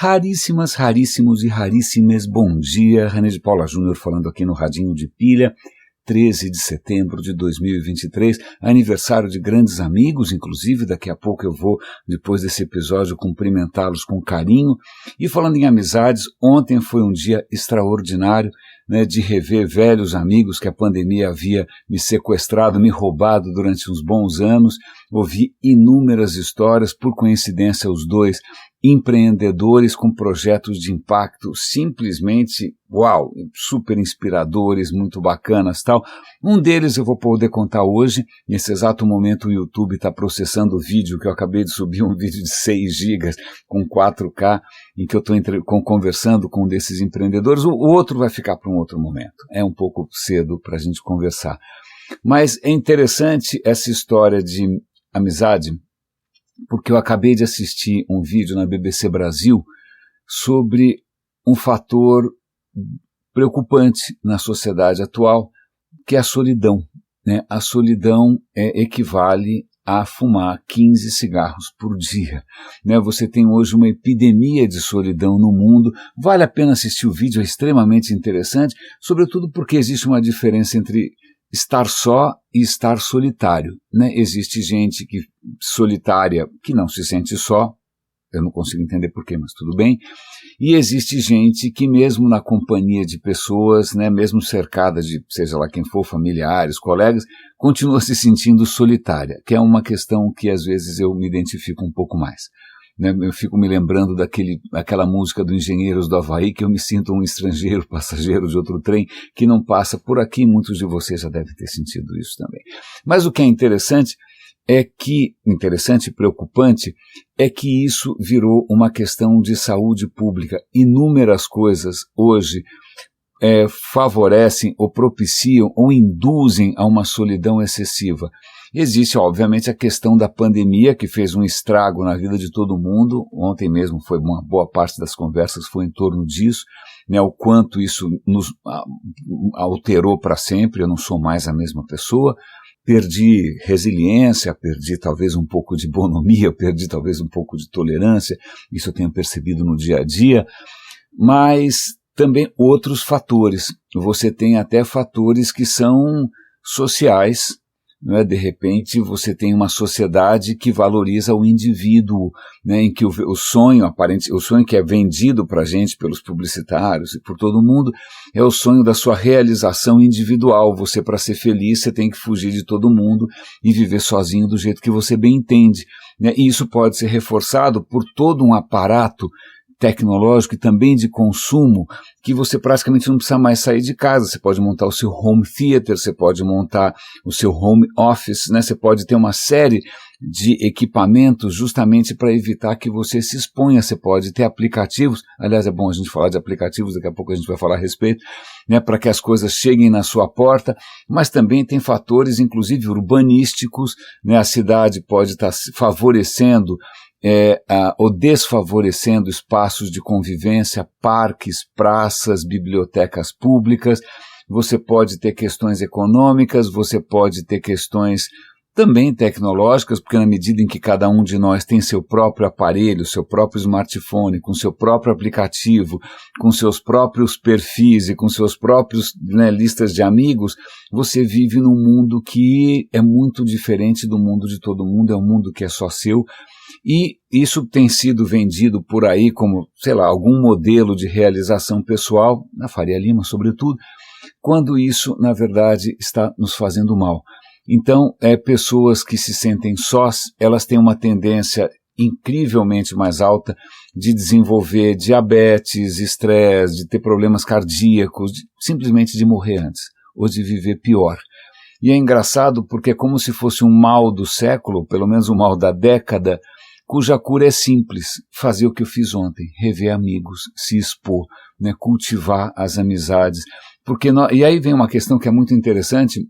Raríssimas, raríssimos e raríssimas, bom dia, René de Paula Júnior falando aqui no Radinho de Pilha, 13 de setembro de 2023, aniversário de grandes amigos, inclusive daqui a pouco eu vou, depois desse episódio, cumprimentá-los com carinho. E falando em amizades, ontem foi um dia extraordinário, né, de rever velhos amigos que a pandemia havia me sequestrado, me roubado durante uns bons anos. Ouvi inúmeras histórias, por coincidência os dois empreendedores com projetos de impacto simplesmente, uau, super inspiradores, muito bacanas tal. Um deles eu vou poder contar hoje. Nesse exato momento o YouTube está processando o vídeo que eu acabei de subir, um vídeo de 6 gigas com 4K, em que eu estou conversando com um desses empreendedores. O outro vai ficar para um outro momento. É um pouco cedo para a gente conversar. Mas é interessante essa história de amizade, porque eu acabei de assistir um vídeo na BBC Brasil sobre um fator preocupante na sociedade atual, que é a solidão, né? A solidão equivale a fumar 15 cigarros por dia, né? Você tem hoje uma epidemia de solidão no mundo. Vale a pena assistir o vídeo, é extremamente interessante, sobretudo porque existe uma diferença entre estar só e estar solitário, né? Existe gente solitária que não se sente só, eu não consigo entender porquê, mas tudo bem, e existe gente que mesmo na companhia de pessoas, né, mesmo cercada de, seja lá quem for, familiares, colegas, continua se sentindo solitária, que é uma questão que às vezes eu me identifico um pouco mais. Eu fico me lembrando daquela música do Engenheiros do Havaí, que eu me sinto um estrangeiro, passageiro de outro trem, que não passa por aqui. Muitos de vocês já devem ter sentido isso também. Mas o que é interessante e preocupante, é que isso virou uma questão de saúde pública. Inúmeras coisas hoje favorecem ou propiciam ou induzem a uma solidão excessiva. Existe, obviamente, a questão da pandemia, que fez um estrago na vida de todo mundo. Ontem mesmo foi uma boa parte das conversas foi em torno disso, né, o quanto isso nos alterou para sempre. Eu não sou mais a mesma pessoa. Perdi resiliência, perdi talvez um pouco de bonomia, perdi talvez um pouco de tolerância. Isso eu tenho percebido no dia a dia. Mas também outros fatores. Você tem até fatores que são sociais, né? De repente você tem uma sociedade que valoriza o indivíduo, né? Em que o sonho que é vendido para a gente pelos publicitários e por todo mundo é o sonho da sua realização individual. Você, para ser feliz, você tem que fugir de todo mundo e viver sozinho do jeito que você bem entende, né? E isso pode ser reforçado por todo um aparato tecnológico e também de consumo, que você praticamente não precisa mais sair de casa. Você pode montar o seu home theater, você pode montar o seu home office, né? Você pode ter uma série de equipamentos justamente para evitar que você se exponha. Você pode ter aplicativos, aliás é bom a gente falar de aplicativos, daqui a pouco a gente vai falar a respeito, né, para que as coisas cheguem na sua porta, mas também tem fatores inclusive urbanísticos, né? A cidade pode estar favorecendo ou desfavorecendo espaços de convivência, parques, praças, bibliotecas públicas. Você pode ter questões econômicas, você pode ter questões também tecnológicas, porque na medida em que cada um de nós tem seu próprio aparelho, seu próprio smartphone, com seu próprio aplicativo, com seus próprios perfis e com seus próprios, né, listas de amigos, você vive num mundo que é muito diferente do mundo de todo mundo, é um mundo que é só seu. E isso tem sido vendido por aí como, sei lá, algum modelo de realização pessoal, na Faria Lima sobretudo, quando isso, na verdade, está nos fazendo mal. Então, pessoas que se sentem sós, elas têm uma tendência incrivelmente mais alta de desenvolver diabetes, estresse, de ter problemas cardíacos, simplesmente de morrer antes, ou de viver pior. E é engraçado porque é como se fosse um mal do século, pelo menos um mal da década, cuja cura é simples: fazer o que eu fiz ontem, rever amigos, se expor, né, cultivar as amizades. E aí vem uma questão que é muito interessante,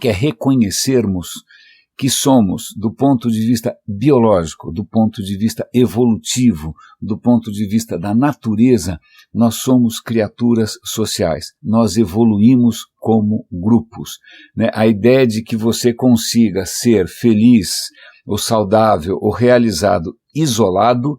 que é reconhecermos que somos, do ponto de vista biológico, do ponto de vista evolutivo, do ponto de vista da natureza, nós somos criaturas sociais. Nós evoluímos como grupos, né? A ideia de que você consiga ser feliz, ou saudável, ou realizado isolado,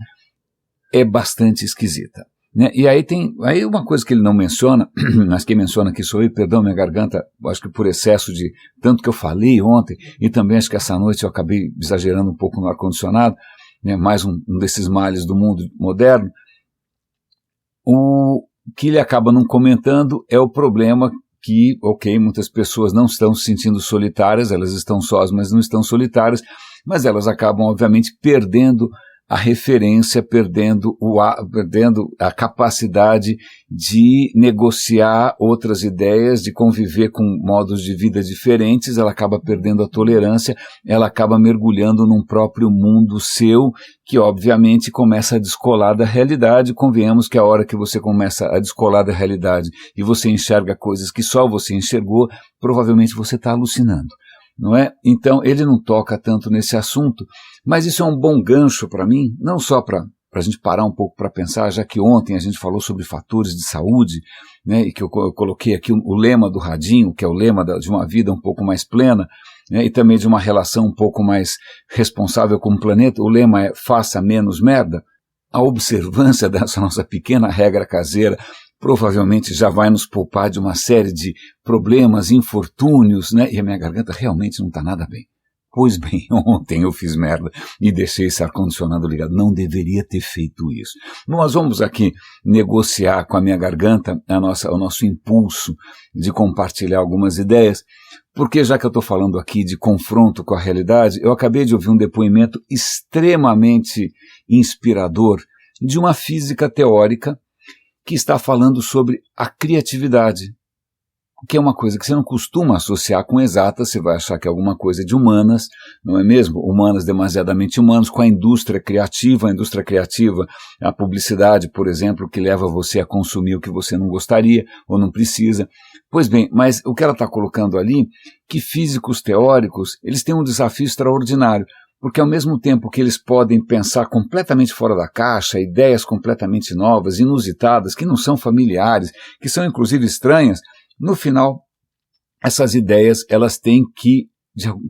é bastante esquisita. Né? E aí tem uma coisa que ele não menciona, mas quem menciona aqui sou eu, perdão minha garganta, acho que por excesso de tanto que eu falei ontem, e também acho que essa noite eu acabei exagerando um pouco no ar-condicionado, né? Mais um desses males do mundo moderno. O que ele acaba não comentando é o problema que, muitas pessoas não estão se sentindo solitárias, elas estão sós, mas não estão solitárias, mas elas acabam, obviamente, perdendo a referência, perdendo a capacidade de negociar outras ideias, de conviver com modos de vida diferentes, ela acaba perdendo a tolerância, ela acaba mergulhando num próprio mundo seu, que obviamente começa a descolar da realidade. Convenhamos que a hora que você começa a descolar da realidade e você enxerga coisas que só você enxergou, provavelmente você está alucinando. Não é? Então ele não toca tanto nesse assunto, mas isso é um bom gancho para mim, não só para a gente parar um pouco para pensar, já que ontem a gente falou sobre fatores de saúde, né, e que eu coloquei aqui o lema do Radinho, que é o lema de uma vida um pouco mais plena, né, e também de uma relação um pouco mais responsável com o planeta. O lema é faça menos merda. A observância dessa nossa pequena regra caseira provavelmente já vai nos poupar de uma série de problemas, infortúnios, né? E a minha garganta realmente não está nada bem. Pois bem, ontem eu fiz merda e deixei esse ar-condicionado ligado. Não deveria ter feito isso. Nós vamos aqui negociar com a minha garganta o nosso impulso de compartilhar algumas ideias, porque já que eu estou falando aqui de confronto com a realidade, eu acabei de ouvir um depoimento extremamente inspirador de uma física teórica que está falando sobre a criatividade, que é uma coisa que você não costuma associar com exatas, você vai achar que é alguma coisa de humanas, não é mesmo? Humanas demasiadamente humanos, com a indústria criativa, a publicidade, por exemplo, que leva você a consumir o que você não gostaria ou não precisa. Pois bem, mas o que ela está colocando ali, que físicos teóricos, eles têm um desafio extraordinário, porque ao mesmo tempo que eles podem pensar completamente fora da caixa, ideias completamente novas, inusitadas, que não são familiares, que são inclusive estranhas, no final, essas ideias elas têm que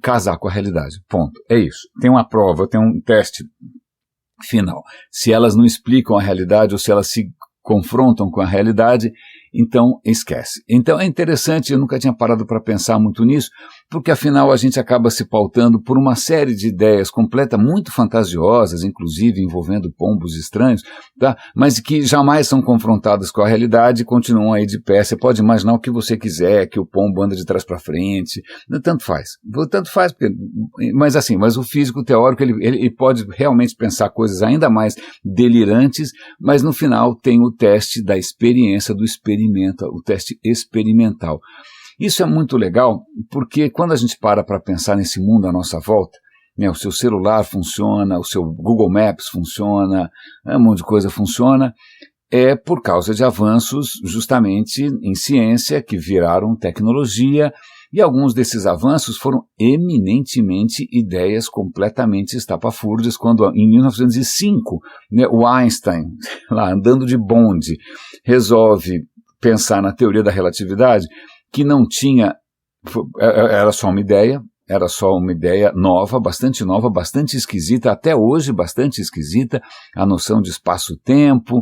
casar com a realidade. Ponto. É isso. Tem uma prova, tem um teste final. Se elas não explicam a realidade ou se elas se confrontam com a realidade, então esquece. Então é interessante, eu nunca tinha parado para pensar muito nisso, porque afinal a gente acaba se pautando por uma série de ideias muito fantasiosas, inclusive envolvendo pombos estranhos, tá? Mas que jamais são confrontadas com a realidade e continuam aí de pé. Você pode imaginar o que você quiser, que o pombo anda de trás para frente, tanto faz, mas o físico teórico ele pode realmente pensar coisas ainda mais delirantes, mas no final tem o teste da experiência, do experimento, o teste experimental. Isso é muito legal, porque quando a gente para pensar nesse mundo à nossa volta, né, o seu celular funciona, o seu Google Maps funciona, um monte de coisa funciona, é por causa de avanços justamente em ciência que viraram tecnologia, e alguns desses avanços foram eminentemente ideias completamente estapafúrdias, quando em 1905, né, o Einstein, lá andando de bonde, resolve pensar na teoria da relatividade, que não tinha, era só uma ideia nova, bastante esquisita, até hoje bastante esquisita, a noção de espaço-tempo,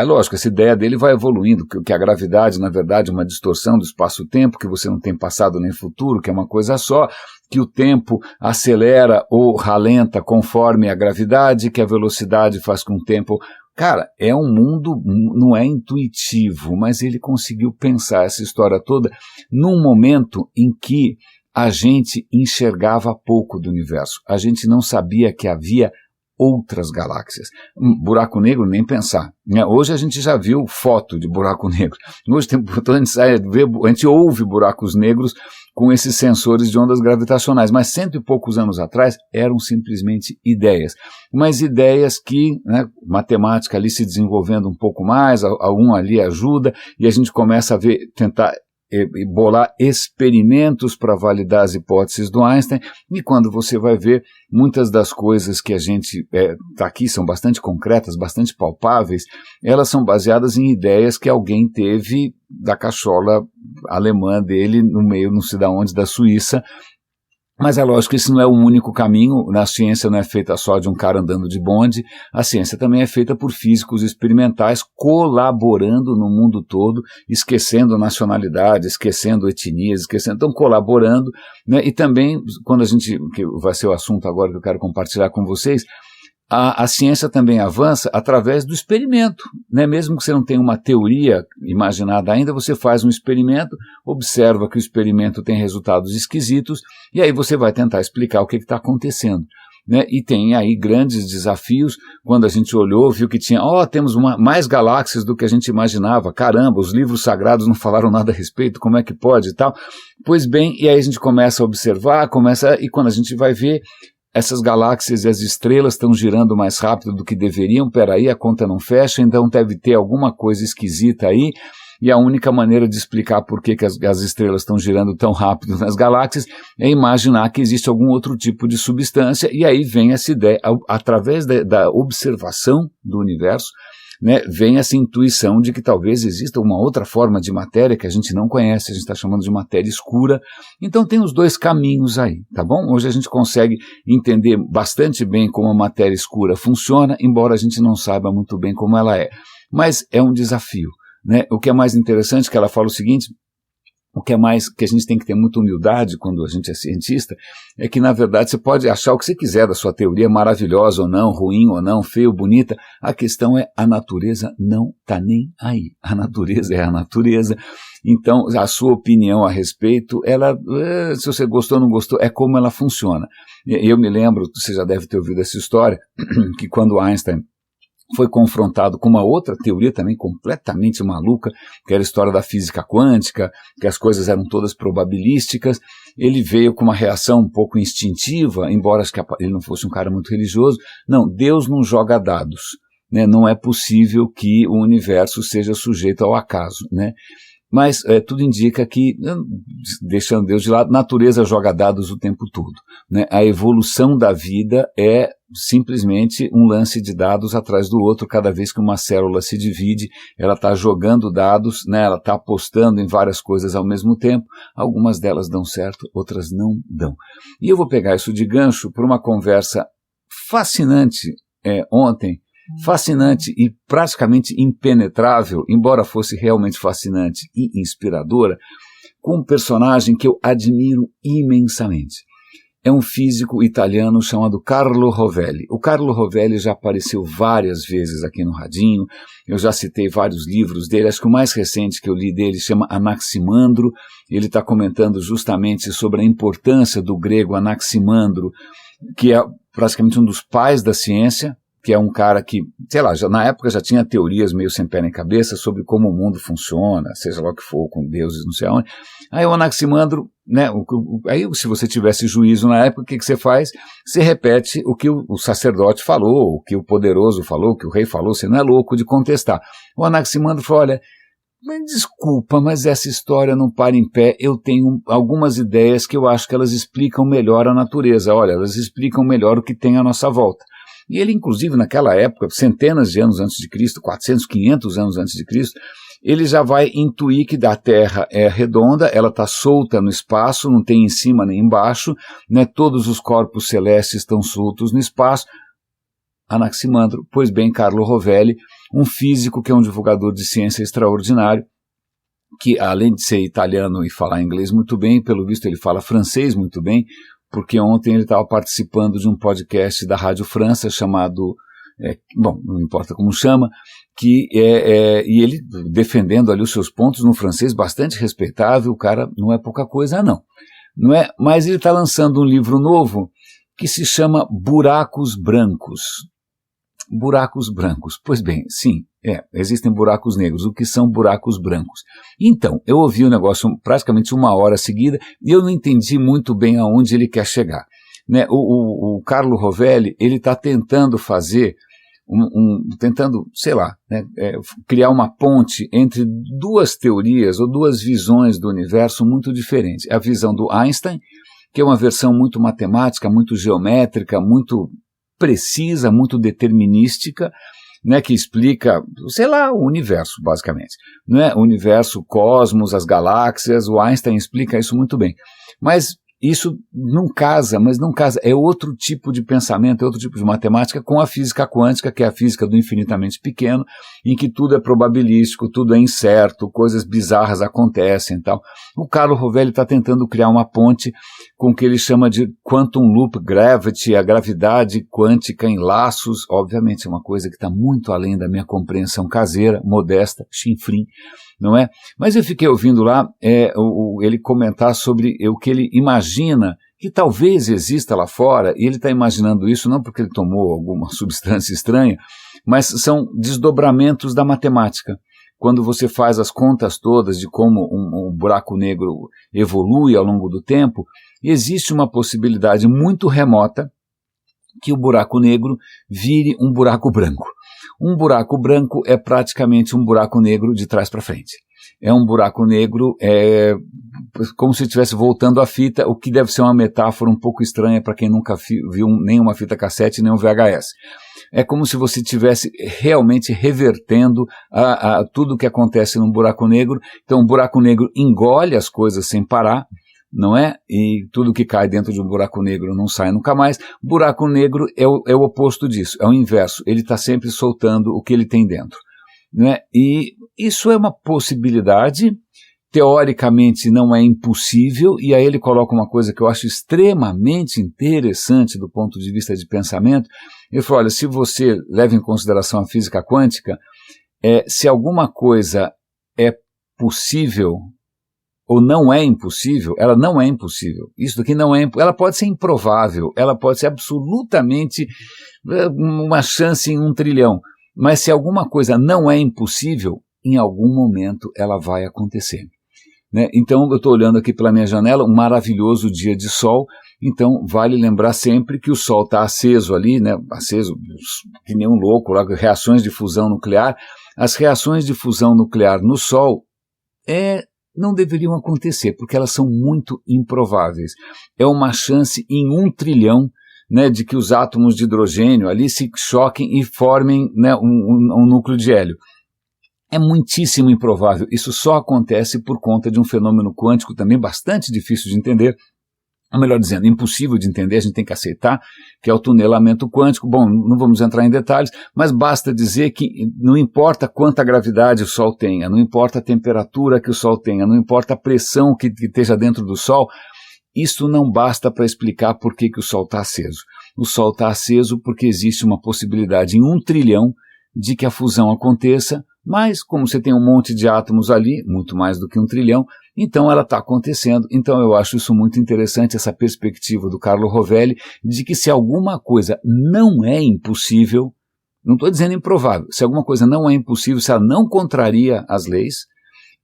lógico, essa ideia dele vai evoluindo, que a gravidade, na verdade, é uma distorção do espaço-tempo, que você não tem passado nem futuro, que é uma coisa só, que o tempo acelera ou ralenta conforme a gravidade, que a velocidade faz com o tempo. Cara, é um mundo, não é intuitivo, mas ele conseguiu pensar essa história toda num momento em que a gente enxergava pouco do universo. A gente não sabia que havia outras galáxias. Buraco negro, nem pensar. Hoje a gente já viu foto de buraco negro. Hoje a gente ouve buracos negros com esses sensores de ondas gravitacionais, mas 100 e poucos anos atrás eram simplesmente ideias. Mas ideias que, né, matemática ali se desenvolvendo um pouco mais, algum ali ajuda, e a gente começa a tentar bolar experimentos para validar as hipóteses do Einstein, e quando você vai ver, muitas das coisas que a gente tá aqui são bastante concretas, bastante palpáveis, elas são baseadas em ideias que alguém teve da cachola alemã dele, no meio, não sei de onde, da Suíça, Mas é lógico que esse não é o único caminho, a ciência não é feita só de um cara andando de bonde, a ciência também é feita por físicos experimentais colaborando no mundo todo, esquecendo nacionalidade, esquecendo etnias, então colaborando, né? E também, quando a gente, que vai ser o assunto agora que eu quero compartilhar com vocês, a ciência também avança através do experimento, né? Mesmo que você não tenha uma teoria imaginada ainda, você faz um experimento, observa que o experimento tem resultados esquisitos, e aí você vai tentar explicar o que está acontecendo, né? E tem aí grandes desafios. Quando a gente olhou, viu que tinha, temos mais galáxias do que a gente imaginava, caramba, os livros sagrados não falaram nada a respeito, como é que pode e tal? Pois bem, e aí a gente começa a observar, e quando a gente vai ver, essas galáxias e as estrelas estão girando mais rápido do que deveriam, peraí, a conta não fecha, então deve ter alguma coisa esquisita aí, e a única maneira de explicar por que as estrelas estão girando tão rápido nas galáxias é imaginar que existe algum outro tipo de substância, e aí vem essa ideia, através da observação do universo, né, vem essa intuição de que talvez exista uma outra forma de matéria que a gente não conhece, a gente está chamando de matéria escura. Então tem os dois caminhos aí, tá bom? Hoje a gente consegue entender bastante bem como a matéria escura funciona, embora a gente não saiba muito bem como ela é. Mas é um desafio, né? O que é mais interessante é que ela fala o seguinte, o que é mais que a gente tem que ter muita humildade quando a gente é cientista, é que na verdade você pode achar o que você quiser da sua teoria, maravilhosa ou não, ruim ou não, feia ou bonita, a questão é a natureza não está nem aí, a natureza é a natureza, então a sua opinião a respeito, ela, se você gostou ou não gostou, é como ela funciona. Eu me lembro, você já deve ter ouvido essa história, que quando Einstein foi confrontado com uma outra teoria também completamente maluca, que era a história da física quântica, que as coisas eram todas probabilísticas. Ele veio com uma reação um pouco instintiva, embora acho que ele não fosse um cara muito religioso. Não, Deus não joga dados, né? Não é possível que o universo seja sujeito ao acaso, né? Mas tudo indica que, deixando Deus de lado, natureza joga dados o tempo todo, né? A evolução da vida é simplesmente um lance de dados atrás do outro. Cada vez que uma célula se divide, ela está jogando dados, né? Ela está apostando em várias coisas ao mesmo tempo. Algumas delas dão certo, outras não dão. E eu vou pegar isso de gancho para uma conversa fascinante ontem, fascinante e praticamente impenetrável, embora fosse realmente fascinante e inspiradora, com um personagem que eu admiro imensamente. É um físico italiano chamado Carlo Rovelli. O Carlo Rovelli já apareceu várias vezes aqui no Radinho, eu já citei vários livros dele, acho que o mais recente que eu li dele chama Anaximandro, ele está comentando justamente sobre a importância do grego Anaximandro, que é praticamente um dos pais da ciência, que é um cara que, sei lá, na época já tinha teorias meio sem pé nem cabeça sobre como o mundo funciona, seja lá o que for, com deuses, não sei aonde. Aí o Anaximandro, né, aí se você tivesse juízo na época, o que você faz? Você repete o que o sacerdote falou, o que o poderoso falou, o que o rei falou, você não é louco de contestar. O Anaximandro falou, olha, mas desculpa, mas essa história não para em pé, eu tenho algumas ideias que eu acho que elas explicam melhor a natureza, olha, elas explicam melhor o que tem à nossa volta. E ele, inclusive, naquela época, centenas de anos antes de Cristo, 400, 500 anos antes de Cristo, ele já vai intuir que a Terra é redonda, ela está solta no espaço, não tem em cima nem embaixo, né, todos os corpos celestes estão soltos no espaço. Anaximandro, pois bem, Carlo Rovelli, um físico que é um divulgador de ciência extraordinário, que além de ser italiano e falar inglês muito bem, pelo visto ele fala francês muito bem, porque ontem ele estava participando de um podcast da Rádio França chamado, bom, não importa como chama, e ele defendendo ali os seus pontos no francês, bastante respeitável, o cara não é pouca coisa não é? Mas ele está lançando um livro novo que se chama Buracos Brancos. Buracos brancos. Pois bem, sim, existem buracos negros. O que são buracos brancos? Então, eu ouvi o negócio praticamente uma hora seguida e eu não entendi muito bem aonde ele quer chegar. Né? O Carlo Rovelli, ele está tentando fazer, sei lá, né, criar uma ponte entre duas teorias ou duas visões do universo muito diferentes. A visão do Einstein, que é uma versão muito matemática, muito geométrica, muito precisa, muito determinística, né, que explica, sei lá, o universo, basicamente. Não é? O universo, o cosmos, as galáxias, o Einstein explica isso muito bem. Mas isso não casa, mas não casa, é outro tipo de pensamento, é outro tipo de matemática com a física quântica, que é a física do infinitamente pequeno, em que tudo é probabilístico, tudo é incerto, coisas bizarras acontecem e tal. O Carlo Rovelli está tentando criar uma ponte com o que ele chama de quantum loop gravity, a gravidade quântica em laços, obviamente é uma coisa que está muito além da minha compreensão caseira, modesta, chinfrim, não é? Mas eu fiquei ouvindo lá ele comentar sobre o que ele imagina que talvez exista lá fora, e ele está imaginando isso não porque ele tomou alguma substância estranha, mas são desdobramentos da matemática. Quando você faz as contas todas de como um buraco negro evolui ao longo do tempo, existe uma possibilidade muito remota que o buraco negro vire um buraco branco. Um buraco branco é praticamente um buraco negro de trás para frente. É um buraco negro, como se estivesse voltando a fita, o que deve ser uma metáfora um pouco estranha para quem nunca viu nem uma fita cassete nem um VHS. É como se você estivesse realmente revertendo tudo o que acontece num buraco negro. Então o buraco negro engole as coisas sem parar, não é? E tudo que cai dentro de um buraco negro não sai nunca mais. Buraco negro é o oposto disso, é o inverso. Ele está sempre soltando o que ele tem dentro, não é? E isso é uma possibilidade, teoricamente não é impossível, e aí ele coloca uma coisa que eu acho extremamente interessante do ponto de vista de pensamento. Ele falou, olha, se você leva em consideração a física quântica, se alguma coisa é possível ou não é impossível, ela não é impossível. Isso daqui não é, ela pode ser improvável, ela pode ser absolutamente uma chance em 1 trilhão, mas se alguma coisa não é impossível, em algum momento ela vai acontecer, né? Então eu estou olhando aqui pela minha janela, um maravilhoso dia de sol, então vale lembrar sempre que o sol está aceso ali, né? Aceso que nem um louco, lá, reações de fusão nuclear. As reações de fusão nuclear no sol não deveriam acontecer, porque elas são muito improváveis. É uma chance em 1 trilhão, né, de que os átomos de hidrogênio ali se choquem e formem, né, um núcleo de hélio. É muitíssimo improvável. Isso só acontece por conta de um fenômeno quântico também bastante difícil de entender, ou melhor dizendo, impossível de entender, a gente tem que aceitar, que é o tunelamento quântico. Bom, não vamos entrar em detalhes, mas basta dizer que não importa quanta gravidade o Sol tenha, não importa a temperatura que o Sol tenha, não importa a pressão que esteja dentro do Sol, isso não basta para explicar por que o Sol está aceso. O Sol está aceso porque existe uma possibilidade em 1 trilhão de que a fusão aconteça, mas como você tem um monte de átomos ali, muito mais do que 1 trilhão, então ela está acontecendo. Então eu acho isso muito interessante, essa perspectiva do Carlo Rovelli, de que se alguma coisa não é impossível, não estou dizendo improvável, se alguma coisa não é impossível, se ela não contraria as leis,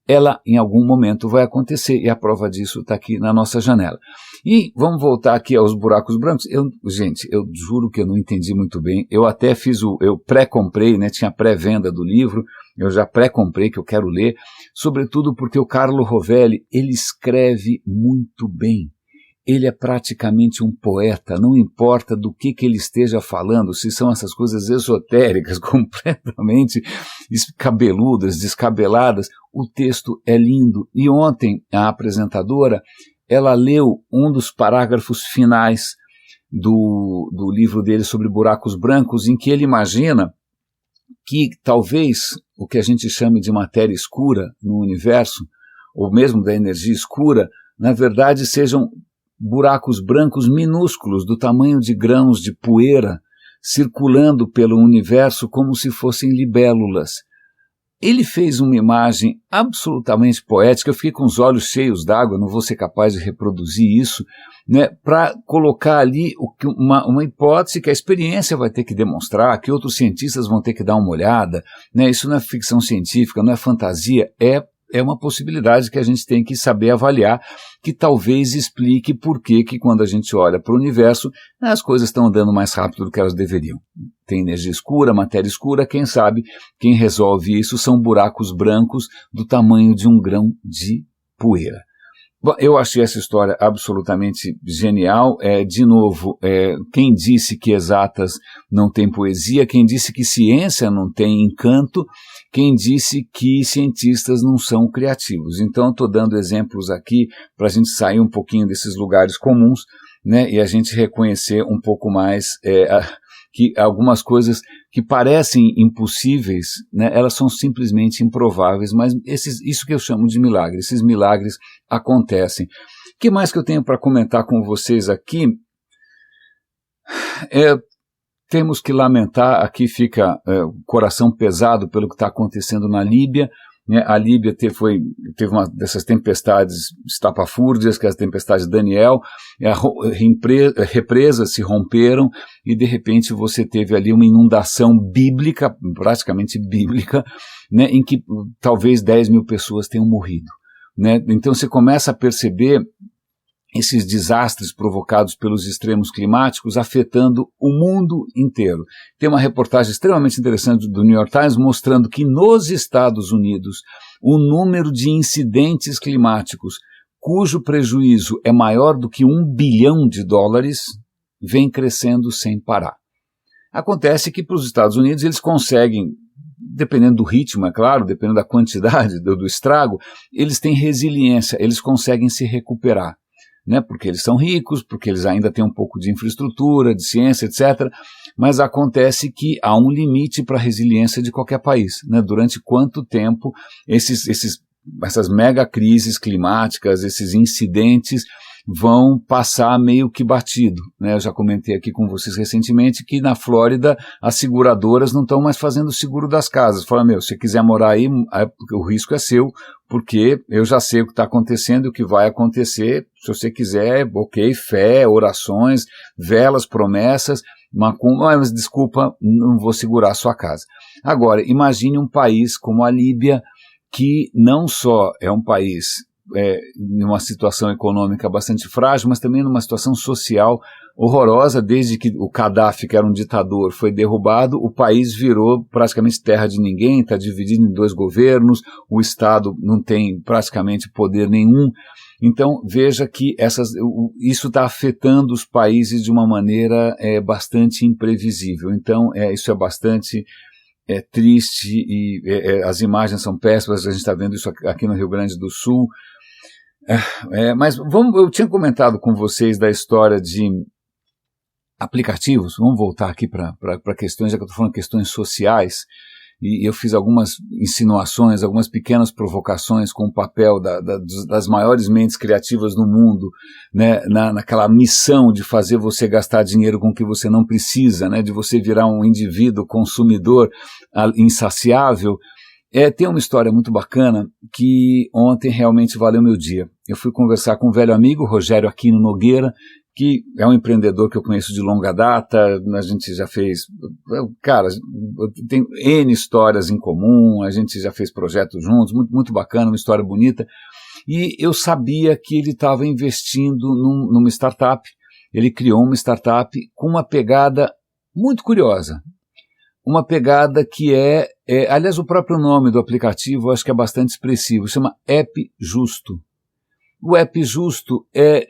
ela em algum momento vai acontecer, e a prova disso está aqui na nossa janela. E vamos voltar aqui aos buracos brancos. Gente, eu juro que eu não entendi muito bem. Eu até eu pré-comprei, né, tinha pré-venda do livro, eu já pré-comprei, que eu quero ler, sobretudo porque o Carlo Rovelli, ele escreve muito bem. Ele é praticamente um poeta, não importa do que ele esteja falando, se são essas coisas esotéricas, completamente cabeludas, descabeladas, o texto é lindo. E ontem a apresentadora, ela leu um dos parágrafos finais do livro dele sobre buracos brancos, em que ele imagina que talvez o que a gente chame de matéria escura no universo, ou mesmo da energia escura, na verdade sejam buracos brancos minúsculos, do tamanho de grãos de poeira, circulando pelo universo como se fossem libélulas. Ele fez uma imagem absolutamente poética, eu fiquei com os olhos cheios d'água, não vou ser capaz de reproduzir isso, né, para colocar ali uma hipótese que a experiência vai ter que demonstrar, que outros cientistas vão ter que dar uma olhada, né, isso não é ficção científica, não é fantasia, é uma possibilidade que a gente tem que saber avaliar, que talvez explique por que quando a gente olha para o universo, as coisas estão andando mais rápido do que elas deveriam. Tem energia escura, matéria escura, quem sabe, quem resolve isso são buracos brancos do tamanho de um grão de poeira. Bom, eu achei essa história absolutamente genial. De novo, quem disse que exatas não tem poesia, quem disse que ciência não tem encanto, quem disse que cientistas não são criativos. Então, estou dando exemplos aqui para a gente sair um pouquinho desses lugares comuns, né, e a gente reconhecer um pouco mais que algumas coisas que parecem impossíveis, né, elas são simplesmente improváveis, mas isso que eu chamo de milagre, esses milagres acontecem. O que mais que eu tenho para comentar com vocês aqui? Temos que lamentar, aqui fica o coração pesado pelo que está acontecendo na Líbia, né? A Líbia teve uma dessas tempestades estapafúrdias, que é a tempestade Daniel, represas se romperam e de repente você teve ali uma inundação bíblica, praticamente bíblica, né, em que talvez 10 mil pessoas tenham morrido, né? Então você começa a perceber esses desastres provocados pelos extremos climáticos afetando o mundo inteiro. Tem uma reportagem extremamente interessante do New York Times mostrando que nos Estados Unidos o número de incidentes climáticos cujo prejuízo é maior do que $1 bilhão vem crescendo sem parar. Acontece que para os Estados Unidos eles conseguem, dependendo do ritmo, é claro, dependendo da quantidade do estrago, eles têm resiliência, eles conseguem se recuperar. Né, porque eles são ricos, porque eles ainda têm um pouco de infraestrutura, de ciência, etc. Mas acontece que há um limite para a resiliência de qualquer país. Né? Durante quanto tempo essas mega crises climáticas, esses incidentes vão passar meio que batido, né? Eu já comentei aqui com vocês recentemente que na Flórida as seguradoras não estão mais fazendo o seguro das casas. Fala, se você quiser morar aí, o risco é seu, porque eu já sei o que está acontecendo e o que vai acontecer. Se você quiser, ok, fé, orações, velas, promessas, mas desculpa, não vou segurar a sua casa. Agora, imagine um país como a Líbia, que não só é um país numa situação econômica bastante frágil, mas também numa situação social horrorosa. Desde que o Gaddafi, que era um ditador, foi derrubado, o país virou praticamente terra de ninguém, está dividido em 2 governos, o Estado não tem praticamente poder nenhum. Então veja que isso está afetando os países de uma maneira bastante imprevisível. Então isso é bastante triste e as imagens são péssimas. A gente está vendo isso aqui no Rio Grande do Sul. Mas eu tinha comentado com vocês da história de aplicativos. Vamos voltar aqui para questões, já que eu estou falando questões sociais, e eu fiz algumas insinuações, algumas pequenas provocações com o papel das maiores mentes criativas do mundo, né, naquela missão de fazer você gastar dinheiro com o que você não precisa, né, de você virar um indivíduo consumidor insaciável. Tem uma história muito bacana que ontem realmente valeu meu dia. Eu fui conversar com um velho amigo, Rogério Aquino Nogueira, que é um empreendedor que eu conheço de longa data. A gente já fez, tem N histórias em comum, a gente já fez projetos juntos, muito, muito bacana, uma história bonita. E eu sabia que ele estava investindo numa startup. Ele criou uma startup com uma pegada muito curiosa. Uma pegada que aliás, o próprio nome do aplicativo eu acho que é bastante expressivo, chama App Justo. O App Justo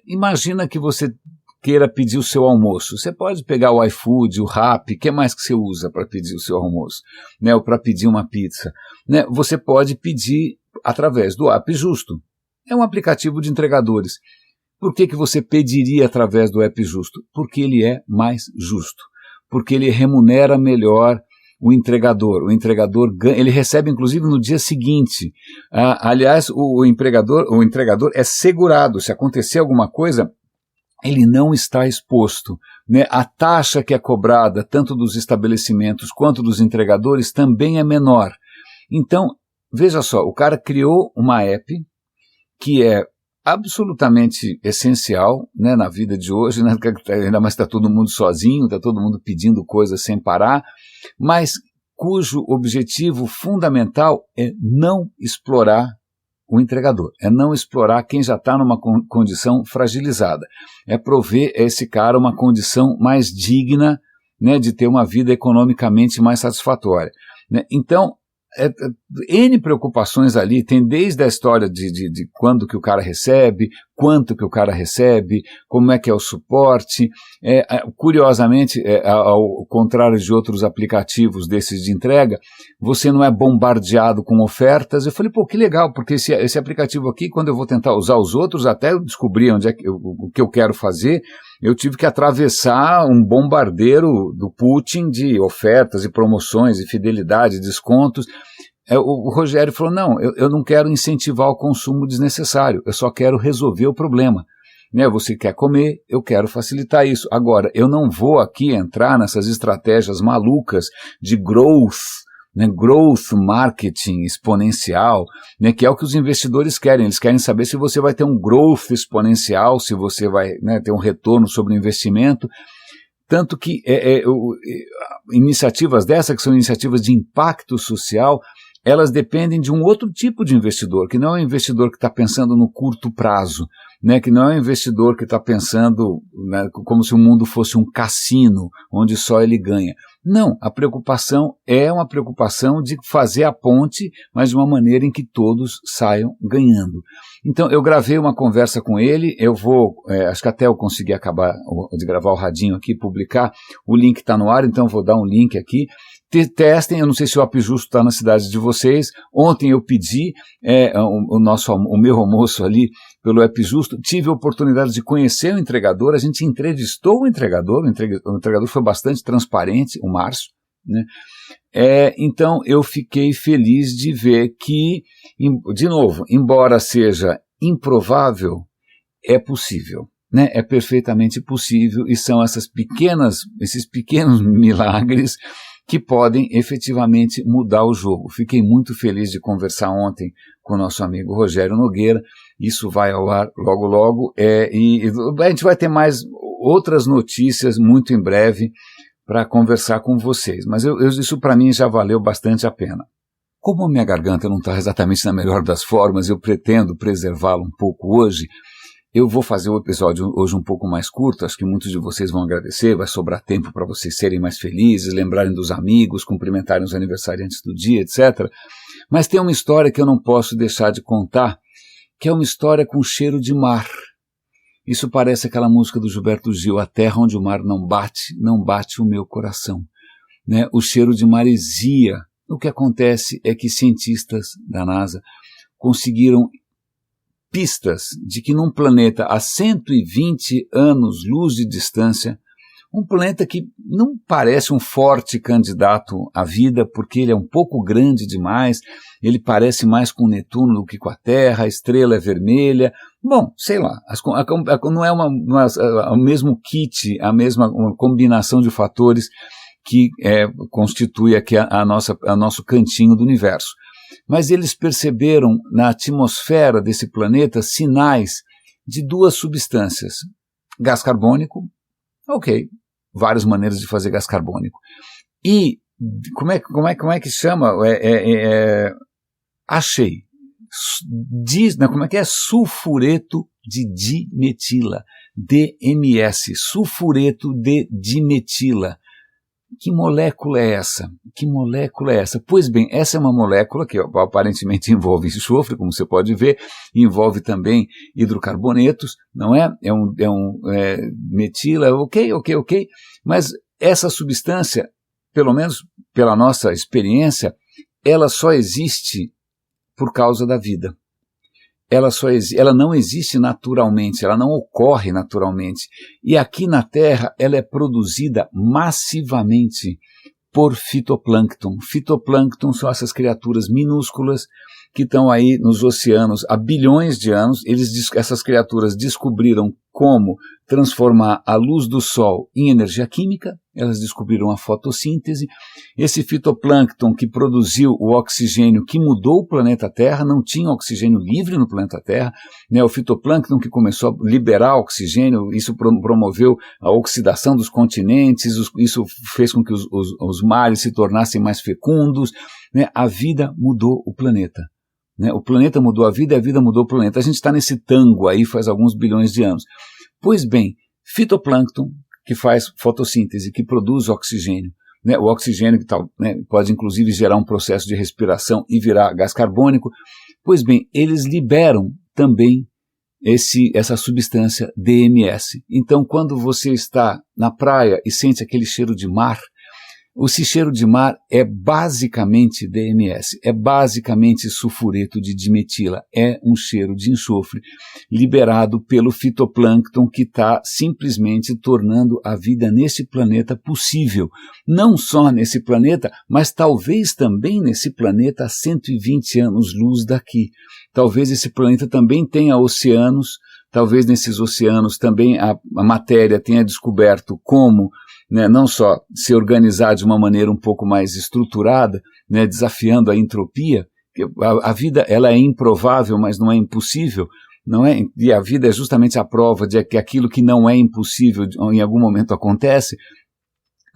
imagina que você queira pedir o seu almoço. Você pode pegar o iFood, o Rappi, o que mais que você usa para pedir o seu almoço? Né, ou para pedir uma pizza. Né, você pode pedir através do App Justo. É um aplicativo de entregadores. Por que você pediria através do App Justo? Porque ele é mais justo. Porque ele remunera melhor o entregador. O entregador ganha, ele recebe inclusive no dia seguinte. Aliás, o entregador é segurado. Se acontecer alguma coisa, ele não está exposto. Né? A taxa que é cobrada, tanto dos estabelecimentos quanto dos entregadores, também é menor. Então, veja só, o cara criou uma app que é absolutamente essencial, né, na vida de hoje, né, ainda mais está todo mundo sozinho, está todo mundo pedindo coisas sem parar, mas cujo objetivo fundamental é não explorar o entregador, é não explorar quem já está numa condição fragilizada, é prover a esse cara uma condição mais digna, né, de ter uma vida economicamente mais satisfatória. Né? Então, N preocupações ali, tem desde a história de quando que o cara recebe, quanto que o cara recebe, como é que é o suporte. Curiosamente, ao contrário de outros aplicativos desses de entrega, você não é bombardeado com ofertas. Eu falei, pô, que legal, porque esse aplicativo aqui, quando eu vou tentar usar os outros, até eu descobrir onde é o que eu quero fazer, eu tive que atravessar um bombardeiro do Putin de ofertas e promoções e fidelidade, descontos. O Rogério falou, não, eu não quero incentivar o consumo desnecessário, eu só quero resolver o problema. Você quer comer, eu quero facilitar isso. Agora, eu não vou aqui entrar nessas estratégias malucas de growth marketing exponencial, que é o que os investidores querem. Eles querem saber se você vai ter um growth exponencial, se você vai ter um retorno sobre o investimento. Tanto que iniciativas dessas, que são iniciativas de impacto social, elas dependem de um outro tipo de investidor, que não é um investidor que está pensando no curto prazo, que não é um investidor que está pensando como se o mundo fosse um cassino, onde só ele ganha. Não, a preocupação é uma preocupação de fazer a ponte, mas de uma maneira em que todos saiam ganhando. Então, eu gravei uma conversa com ele, eu vou, acho que até eu conseguir acabar de gravar o radinho aqui, publicar, o link está no ar, então eu vou dar um link aqui. Testem, eu não sei se o App Justo está na cidade de vocês. Ontem eu pedi o meu almoço ali pelo App Justo, tive a oportunidade de conhecer o entregador, a gente entrevistou o entregador foi bastante transparente, o Márcio, então eu fiquei feliz de ver que, de novo, embora seja improvável, é possível. É perfeitamente possível, e são esses pequenos milagres que podem efetivamente mudar o jogo. Fiquei muito feliz de conversar ontem com o nosso amigo Rogério Nogueira. Isso vai ao ar logo logo, e a gente vai ter mais outras notícias muito em breve para conversar com vocês, mas isso para mim já valeu bastante a pena. Como a minha garganta não está exatamente na melhor das formas, eu pretendo preservá-la um pouco hoje. Eu vou fazer o episódio hoje um pouco mais curto, acho que muitos de vocês vão agradecer, vai sobrar tempo para vocês serem mais felizes, lembrarem dos amigos, cumprimentarem os aniversariantes do dia, etc. Mas tem uma história que eu não posso deixar de contar, que é uma história com cheiro de mar. Isso parece aquela música do Gilberto Gil, a terra onde o mar não bate o meu coração. O cheiro de maresia. O que acontece é que cientistas da NASA conseguiram pistas de que num planeta a 120 anos-luz de distância, um planeta que não parece um forte candidato à vida, porque ele é um pouco grande demais, ele parece mais com Netuno do que com a Terra, a estrela é vermelha, bom, sei lá, não é o mesmo kit, a mesma combinação de fatores que constitui aqui nosso cantinho do universo. Mas eles perceberam na atmosfera desse planeta sinais de duas substâncias. Gás carbônico, ok, várias maneiras de fazer gás carbônico. E, como é que chama? Achei. Como é que é? Sulfureto de dimetila. DMS, sulfureto de dimetila. Que molécula é essa? Pois bem, essa é uma molécula que aparentemente envolve enxofre, como você pode ver, envolve também hidrocarbonetos, não é? Metila, ok, mas essa substância, pelo menos pela nossa experiência, ela só existe por causa da vida. Ela não existe naturalmente, ela não ocorre naturalmente. E aqui na Terra ela é produzida massivamente por fitoplâncton. Fitoplâncton são essas criaturas minúsculas que estão aí nos oceanos há bilhões de anos. Essas criaturas descobriram como transformar a luz do sol em energia química, elas descobriram a fotossíntese. Esse fitoplâncton que produziu o oxigênio que mudou o planeta Terra, não tinha oxigênio livre no planeta Terra, o fitoplâncton que começou a liberar oxigênio, isso promoveu a oxidação dos continentes, isso fez com que os mares se tornassem mais fecundos, a vida mudou o planeta. O planeta mudou a vida e a vida mudou o planeta. A gente está nesse tango aí faz alguns bilhões de anos. Pois bem, fitoplâncton, que faz fotossíntese, que produz oxigênio, né, o oxigênio que tal, né, pode inclusive gerar um processo de respiração e virar gás carbônico. Pois bem, eles liberam também essa substância DMS. Então, quando você está na praia e sente aquele cheiro de mar, esse cheiro de mar é basicamente DMS, é basicamente sulfureto de dimetila, é um cheiro de enxofre liberado pelo fitoplâncton que está simplesmente tornando a vida nesse planeta possível. Não só nesse planeta, mas talvez também nesse planeta a 120 anos-luz daqui. Talvez esse planeta também tenha oceanos, talvez nesses oceanos também a matéria tenha descoberto como, né, não só se organizar de uma maneira um pouco mais estruturada, né, desafiando a entropia. A vida ela é improvável, mas não é impossível, não é? E a vida é justamente a prova de que aquilo que não é impossível em algum momento acontece.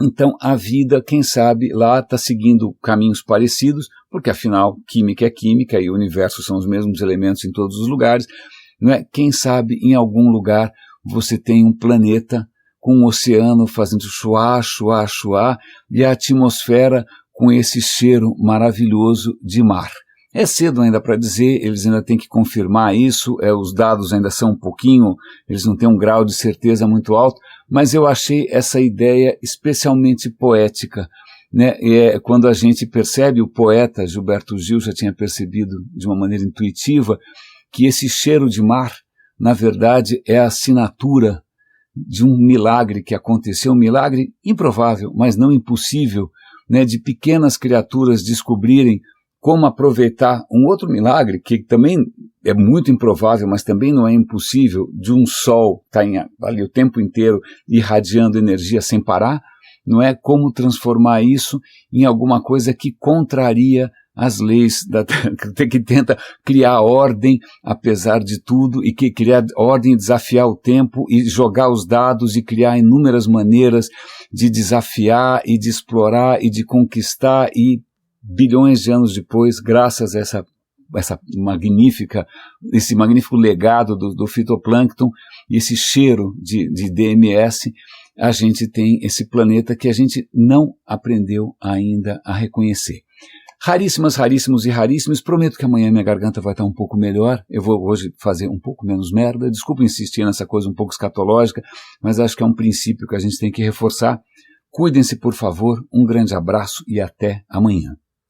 Então a vida, quem sabe, lá está seguindo caminhos parecidos, porque afinal química é química e o universo são os mesmos elementos em todos os lugares, não é? Quem sabe em algum lugar você tem um planeta com o oceano fazendo chuá, chuá, chuá, e a atmosfera com esse cheiro maravilhoso de mar. É cedo ainda para dizer, eles ainda têm que confirmar isso, os dados ainda são um pouquinho, eles não têm um grau de certeza muito alto, mas eu achei essa ideia especialmente poética, né? Quando a gente percebe, o poeta Gilberto Gil já tinha percebido de uma maneira intuitiva, que esse cheiro de mar, na verdade, é a assinatura de um milagre que aconteceu, um milagre improvável, mas não impossível, né, de pequenas criaturas descobrirem como aproveitar um outro milagre, que também é muito improvável, mas também não é impossível, de um sol estar ali o tempo inteiro irradiando energia sem parar, não é? Como transformar isso em alguma coisa que contraria as leis, que tenta criar ordem apesar de tudo, e que criar ordem, desafiar o tempo e jogar os dados e criar inúmeras maneiras de desafiar e de explorar e de conquistar, e bilhões de anos depois, graças a esse magnífico legado do fitoplâncton e esse cheiro de DMS, a gente tem esse planeta que a gente não aprendeu ainda a reconhecer. Raríssimas, raríssimos e raríssimos. Prometo que amanhã minha garganta vai estar um pouco melhor. Eu vou hoje fazer um pouco menos merda. Desculpa insistir nessa coisa um pouco escatológica, mas acho que é um princípio que a gente tem que reforçar. Cuidem-se, por favor. Um grande abraço e até amanhã.